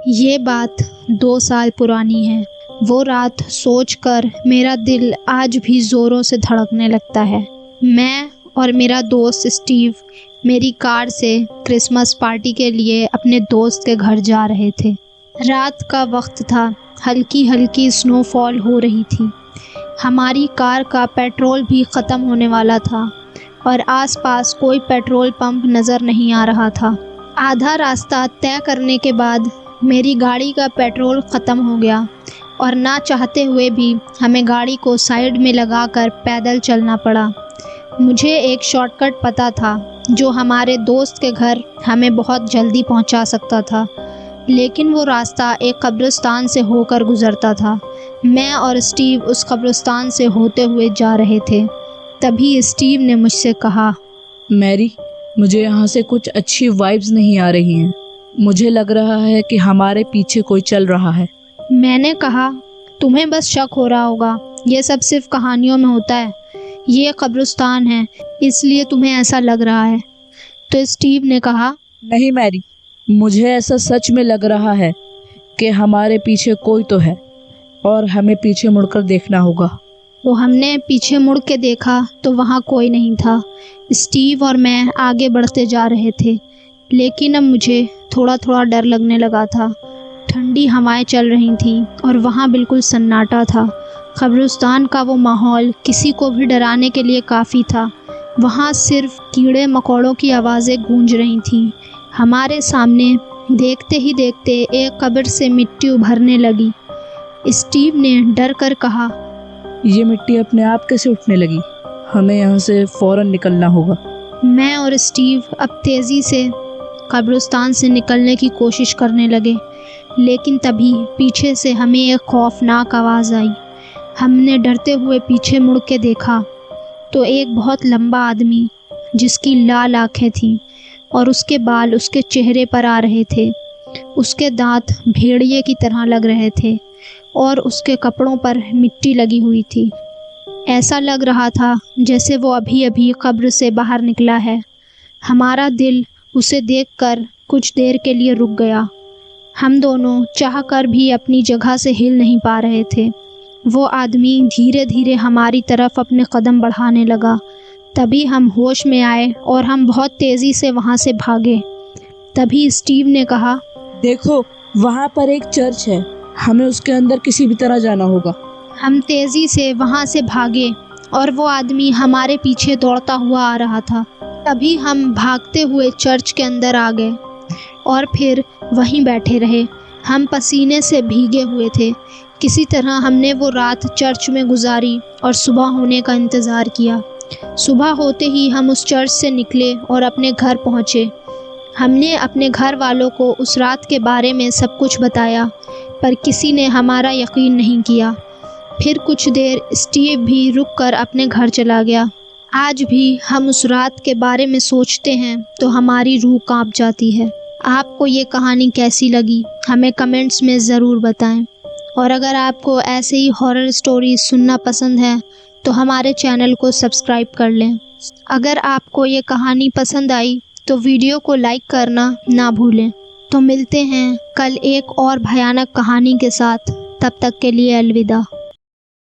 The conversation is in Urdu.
یہ بات 2 سال پرانی ہے۔ وہ رات سوچ کر میرا دل آج بھی زوروں سے دھڑکنے لگتا ہے۔ میں اور میرا دوست اسٹیو میری کار سے کرسمس پارٹی کے لیے اپنے دوست کے گھر جا رہے تھے۔ رات کا وقت تھا، ہلکی ہلکی سنو فال ہو رہی تھی۔ ہماری کار کا پیٹرول بھی ختم ہونے والا تھا اور آس پاس کوئی پیٹرول پمپ نظر نہیں آ رہا تھا۔ آدھا راستہ طے کرنے کے بعد میری گاڑی کا پیٹرول ختم ہو گیا اور نہ چاہتے ہوئے بھی ہمیں گاڑی کو سائیڈ میں لگا کر پیدل چلنا پڑا۔ مجھے ایک شارٹ کٹ پتہ تھا جو ہمارے دوست کے گھر ہمیں بہت جلدی پہنچا سکتا تھا، لیکن وہ راستہ ایک قبرستان سے ہو کر گزرتا تھا۔ میں اور اسٹیو اس قبرستان سے ہوتے ہوئے جا رہے تھے۔ تبھی اسٹیو نے مجھ سے کہا، میری، مجھے یہاں سے کچھ اچھی وائبز نہیں آ رہی ہیں۔ مجھے لگ رہا ہے کہ ہمارے پیچھے کوئی چل رہا ہے۔ میں نے کہا، تمہیں بس شک ہو رہا ہوگا، یہ سب صرف کہانیوں میں ہوتا ہے۔ یہ قبرستان ہے، اس لیے تمہیں ایسا لگ رہا ہے۔ تو اسٹیو نے کہا، نہیں میری، مجھے ایسا سچ میں لگ رہا ہے کہ ہمارے پیچھے کوئی تو ہے اور ہمیں پیچھے مڑ کر دیکھنا ہوگا۔ تو ہم نے پیچھے مڑ کے دیکھا تو وہاں کوئی نہیں تھا۔ اسٹیو اور میں آگے بڑھتے جا رہے تھے، لیکن اب مجھے تھوڑا تھوڑا ڈر لگنے لگا تھا۔ ٹھنڈی ہوائیں چل رہی تھیں اور وہاں بالکل سناٹا تھا۔ قبرستان کا وہ ماحول کسی کو بھی ڈرانے کے لیے کافی تھا۔ وہاں صرف کیڑے مکوڑوں کی آوازیں گونج رہی تھیں۔ ہمارے سامنے دیکھتے ہی دیکھتے ایک قبر سے مٹی ابھرنے لگی۔ اسٹیو نے ڈر کر کہا، یہ مٹی اپنے آپ کیسے اٹھنے لگی؟ ہمیں یہاں سے فوراً نکلنا ہوگا۔ میں اور اسٹیو اب تیزی سے قبرستان سے نکلنے کی کوشش کرنے لگے، لیکن تبھی پیچھے سے ہمیں ایک خوفناک آواز آئی۔ ہم نے ڈرتے ہوئے پیچھے مڑ کے دیکھا تو ایک بہت لمبا آدمی جس کی لال آنکھیں تھیں اور اس کے بال اس کے چہرے پر آ رہے تھے۔ اس کے دانت بھیڑیے کی طرح لگ رہے تھے اور اس کے کپڑوں پر مٹی لگی ہوئی تھی۔ ایسا لگ رہا تھا جیسے وہ ابھی ابھی قبر سے باہر نکلا ہے۔ ہمارا دل اسے دیکھ کر کچھ دیر کے لیے رک گیا۔ ہم دونوں چاہ کر بھی اپنی جگہ سے ہل نہیں پا رہے تھے۔ وہ آدمی دھیرے دھیرے ہماری طرف اپنے قدم بڑھانے لگا۔ تبھی ہم ہوش میں آئے اور ہم بہت تیزی سے وہاں سے بھاگے۔ تبھی اسٹیو نے کہا، دیکھو، وہاں پر ایک چرچ ہے، ہمیں اس کے اندر کسی بھی طرح جانا ہوگا۔ ہم تیزی سے وہاں سے بھاگے اور وہ آدمی ہمارے پیچھے دوڑتا ہوا آ رہا تھا۔ تبھی ہم بھاگتے ہوئے چرچ کے اندر آ گئے اور پھر وہیں بیٹھے رہے۔ ہم پسینے سے بھیگے ہوئے تھے۔ کسی طرح ہم نے وہ رات چرچ میں گزاری اور صبح ہونے کا انتظار کیا۔ صبح ہوتے ہی ہم اس چرچ سے نکلے اور اپنے گھر پہنچے۔ ہم نے اپنے گھر والوں کو اس رات کے بارے میں سب کچھ بتایا، پر کسی نے ہمارا یقین نہیں کیا۔ پھر کچھ دیر اسٹیو بھی رک کر اپنے گھر چلا گیا۔ آج بھی ہم اس رات کے بارے میں سوچتے ہیں تو ہماری روح کانپ جاتی ہے۔ آپ کو یہ کہانی کیسی لگی؟ ہمیں کمنٹس میں ضرور بتائیں، اور اگر آپ کو ایسے ہی ہارر اسٹوریز سننا پسند ہے تو ہمارے چینل کو سبسکرائب کر لیں۔ اگر آپ کو یہ کہانی پسند آئی تو ویڈیو کو لائک کرنا نہ بھولیں۔ تو ملتے ہیں کل ایک اور بھیانک کہانی کے ساتھ، تب تک کے لیے الوداع۔